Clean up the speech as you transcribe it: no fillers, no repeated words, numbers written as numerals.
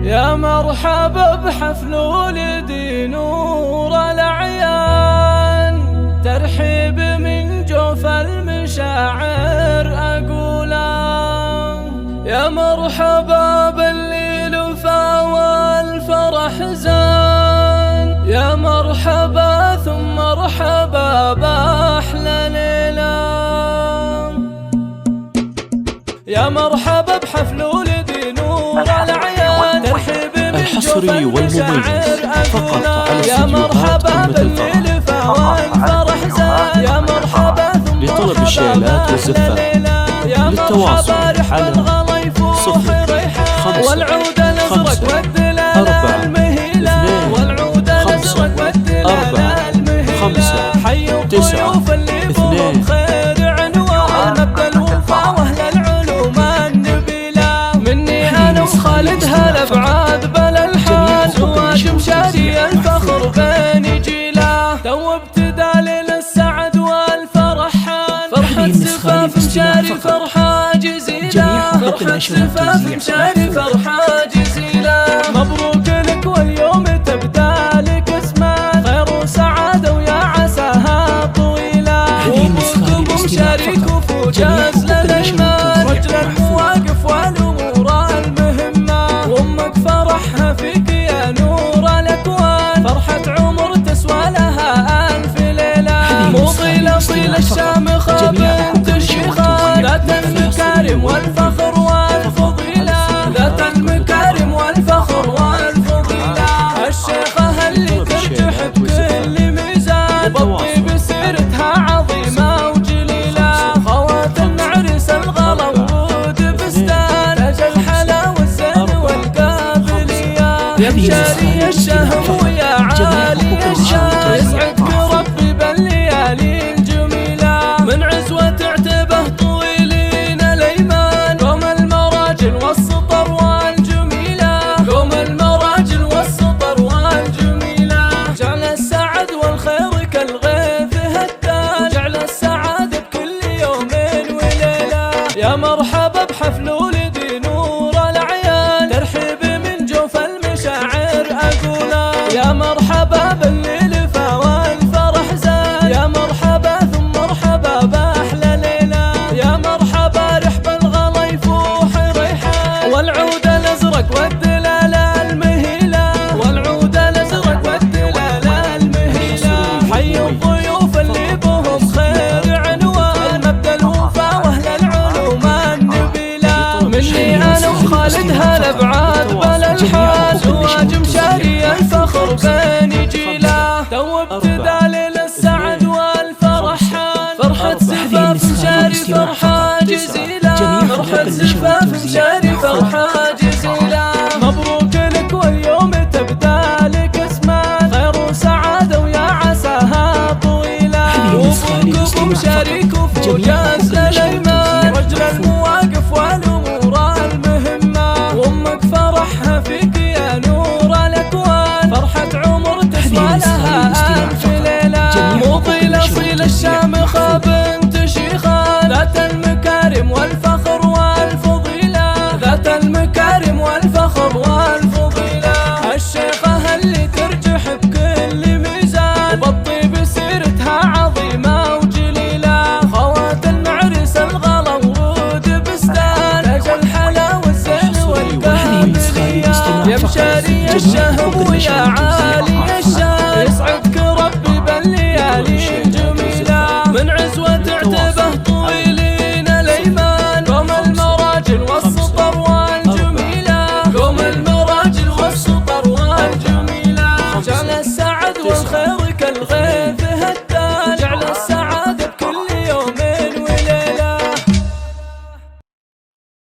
يا مرحبا بحفل ولدي نور الأعيان، ترحيب من جوف المشاعر أقوله. يا مرحبا باللي لفا والفرح زان، يا مرحبا ثم مرحبا بأحلى ليلة. يا مرحبا بحفل ولدي نور الأعيان، ترحيب من جوف المشاعر أقوله. يا مرحبا باللي لفا والفرح زان، يا مرحبا ثم لطلب الشيلات والزفات للتواصل على 0 والعود الأزرق والدلال المهيلة، والعود الأزرق والدلال المهيلة. حي الضيوف اللي بهم خير عنوان، مبدأ الوفا وأهل العلوم النبيلة. مني أنا وخالد هالأبعاد بلا الحال، واجم شاري الفخر بين جيله. تو ابتدى ليل السعد والفرح حان، فرحة زفاف مشاري فرحة جزيلة، فرحة زفاف مشاري فرحة جزيلة. مبروك لك واليوم تبدأ لك اسمان، خير وسعادة ويا عساها طويلة. وابوك ومشاريك وفوج أزل الأيمان، رجل المواقف والأمور المهمة. وامك فرحها فيك يا نور الأكوان، فرحة عمر تسوى لها ألف ليلة. مو طيلة طيل الشامخة بنت الشيخان، ذات المكارم والفخر والفضيلة، ذات المكارم والفخر والفضيلة. الشيخة اللي ترجح بكل ميزان، وبالطيب سيرتها عظيمة وجليلة. خوات العرس الغلا ورود بستان، تاج الحلا والزين والقابلية. يا مشاري الشهم ويا عالي الشان، يسعدك ربي بالليالي الجميلة. من عزوة عتبه طويلين الأيمان، قوم المراجل والسطر والجميلة، قوم المراجل والسطر والجميلة. جعل السعد والخير كالغيث هدان، جعل السعادة بكل يوم وليلة. يا مرحبا بحفل ولدي نور الأعيان، ترحيب من جوف المشاعر أقوله. يا مرحبا باللي لفا والفرح زان، يا مرحبا ثم مرحبا بأحلى ليلة. يا مرحبا رحب الغلا يفوح ريحان، والعود الأزرق والدلال المهيلة، والعود الأزرق والدلال المهيلة. حي الضيوف اللي بهم خير عنوان، مبدأ الوفا وأهل العلوم النبيلة. مني أنا وخالد هالأبعاد بلا الحال، واجم شاري الفخر بين جيله. تو ابتدى ليل السعد والفرح حان، فرحة زفاف مشاري فرحة جزيلة، فرحة زفاف مشاري فرحة جزيلة. مبروك لك واليوم تبدأ لك اسمان، خير وسعادة ويا عساها طويلة. وابوك ومشاريك وفوج أزل الأيمان، رجل المواقف والأمور المهمة. وامك فرحها فيك يا نور الأكوان، فرحة عمر تسوى لها ألف ليلة. مو طيلة طيل الشامخة بنت شيخان، ذات المكارم والفخر والفضيلة، ذات المكارم والفخر والفضيلة. الشيخة اللي ترجح بكل ميزان، وبالطيب سيرتها عظيمة وجليلة. خوات المعرس الغلا ورود بستان، تاج الحلا والزين والقابلية. يا مشاري الشهم ويا عالي الشان، يسعدك ربي بالليالي الجميلة. من عزوة عتبه طويلين الأيمان، قوم المراجل والسطر والجميلة، قوم المراجل والسطر والجميلة. جعل السعد والخير كالغيث